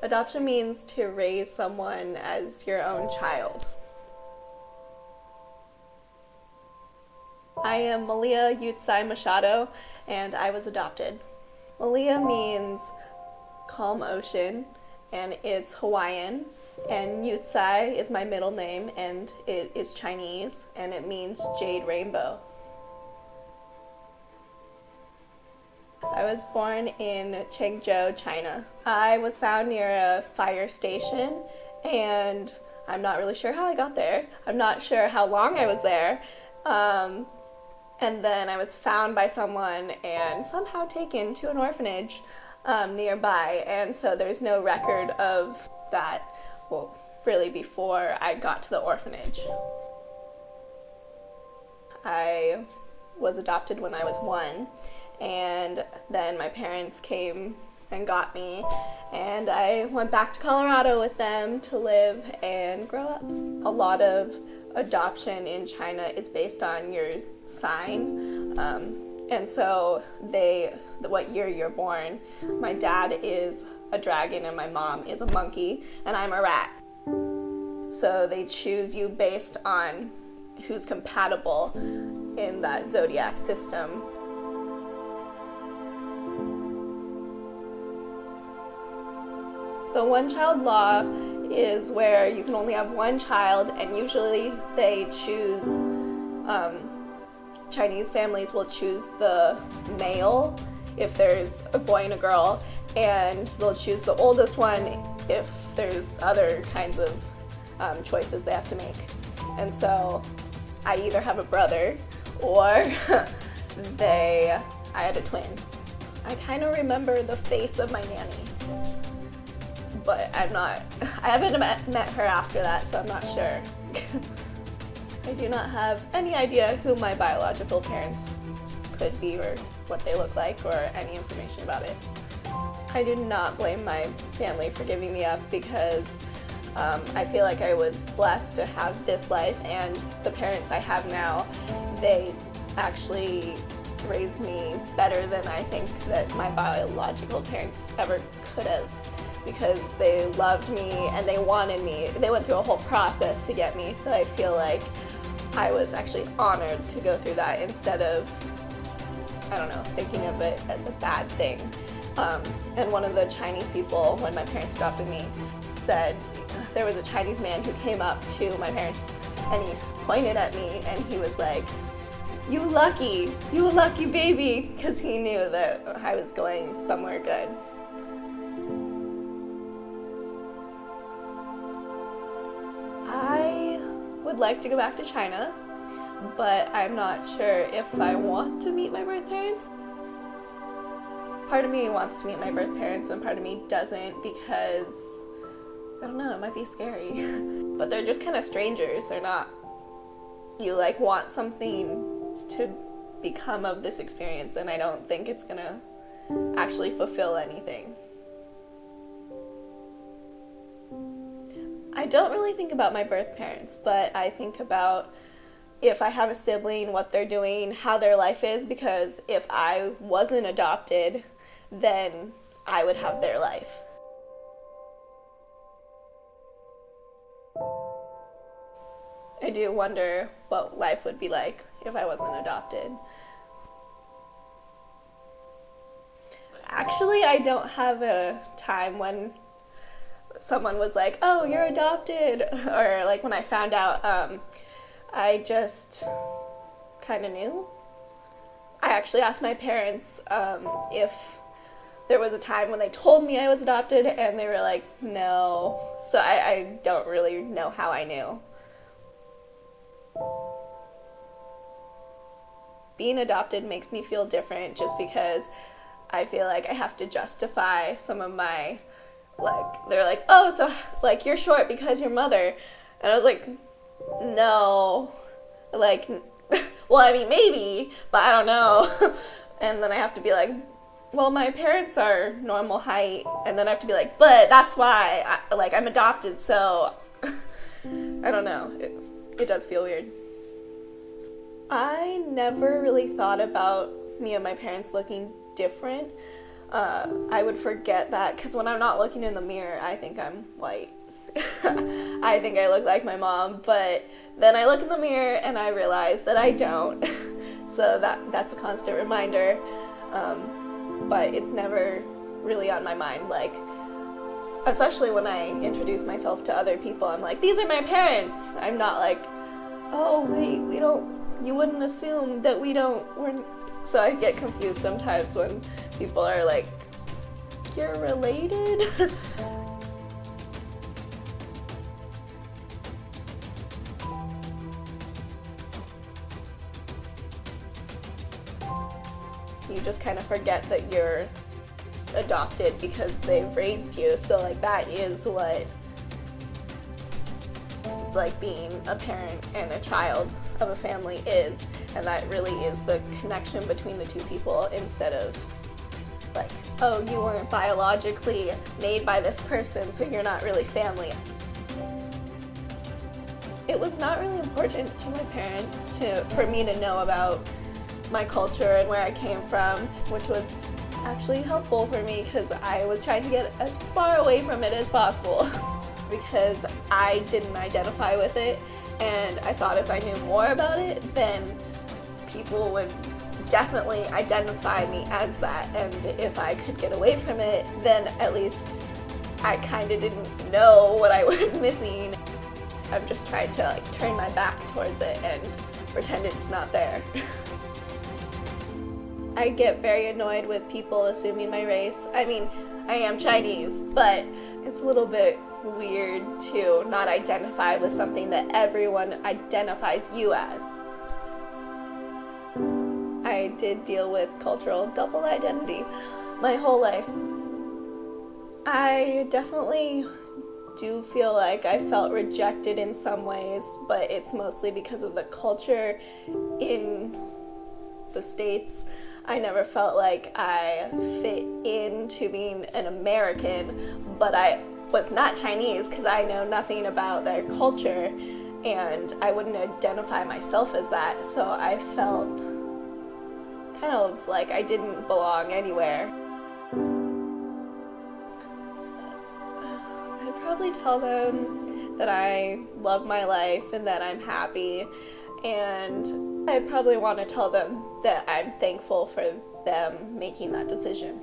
Adoption means to raise someone as your own child. I am Malia Yucai Machado, and I was adopted. Malia means calm ocean, and it's Hawaiian, and Yucai is my middle name, and it is Chinese, and it means jade rainbow. I was born in Chengzhou, China. I was found near a fire station, and I'm not really sure how I got there. I'm not sure how long I was there. And then I was found by someone and somehow taken to an orphanage nearby, and so there's no record of that, well, really before I got to the orphanage. I was adopted when I was 1, and then my parents came and got me, and I went back to Colorado with them to live and grow up. A lot of adoption in China is based on your sign, and so what year you're born. My dad is a dragon and my mom is a monkey, and I'm a rat. So they choose you based on who's compatible in that zodiac system. The one-child law is where you can only have one child, and usually they choose, Chinese families will choose the male if there's a boy and a girl, and they'll choose the oldest one if there's other kinds of choices they have to make. And so I either have a brother or I had a twin. I kind of remember the face of my nanny, but I haven't met her after that, so I'm not sure. I do not have any idea who my biological parents could be or what they look like or any information about it. I do not blame my family for giving me up because I feel like I was blessed to have this life, and the parents I have now, they actually raised me better than I think that my biological parents ever could have, because they loved me and they wanted me. They went through a whole process to get me, so I feel like I was actually honored to go through that instead of, I don't know, thinking of it as a bad thing. And one of the Chinese people, when my parents adopted me, said there was a Chinese man who came up to my parents and he pointed at me and he was like, you a lucky baby, because he knew that I was going somewhere good. I would like to go back to China, but I'm not sure if I want to meet my birth parents. Part of me wants to meet my birth parents and part of me doesn't, because, I don't know, it might be scary. But they're just kind of strangers. They're not, you like want something to become of this experience, and I don't think it's gonna actually fulfill anything. I don't really think about my birth parents, but I think about if I have a sibling, what they're doing, how their life is, because if I wasn't adopted, then I would have their life. I do wonder what life would be like if I wasn't adopted. Actually, I don't have a time when someone was like, oh, you're adopted, or like when I found out, I just kind of knew. I actually asked my parents if there was a time when they told me I was adopted, and they were like, no. So I don't really know how I knew. Being adopted makes me feel different just because I feel like I have to justify some of my, like, they're like, oh, so, like, you're short because your mother. And I was like, no. Like, well, I mean, maybe, but I don't know. And then I have to be like, well, my parents are normal height. And then I have to be like, but that's why, I'm adopted, so I don't know. It does feel weird. I never really thought about me and my parents looking different. I would forget that because when I'm not looking in the mirror, I think I'm white. I think I look like my mom, but then I look in the mirror and I realize that I don't. So that's a constant reminder, but it's never really on my mind. Like, especially when I introduce myself to other people, I'm like, these are my parents. I'm not like, oh wait, you wouldn't assume that we're. So I get confused sometimes when people are like, you're related? You just kind of forget that you're adopted because they've raised you. So like that is what like being a parent and a child of a family is, and that really is the connection between the two people, instead of like, oh, you weren't biologically made by this person, so you're not really family. It was not really important to my parents for me to know about my culture and where I came from, which was actually helpful for me because I was trying to get as far away from it as possible because I didn't identify with it, and I thought if I knew more about it, then people would definitely identify me as that, and if I could get away from it, then at least I kind of didn't know what I was missing. I've just tried to like turn my back towards it and pretend it's not there. I get very annoyed with people assuming my race. I mean, I am Chinese, but it's a little bit weird to not identify with something that everyone identifies you as. I did deal with cultural double identity my whole life. I definitely do feel like I felt rejected in some ways, but it's mostly because of the culture in the States. I never felt like I fit into being an American, but I was not Chinese because I know nothing about their culture, and I wouldn't identify myself as that, so I felt kind of like I didn't belong anywhere. I'd probably tell them that I love my life and that I'm happy, and I probably want to tell them that I'm thankful for them making that decision.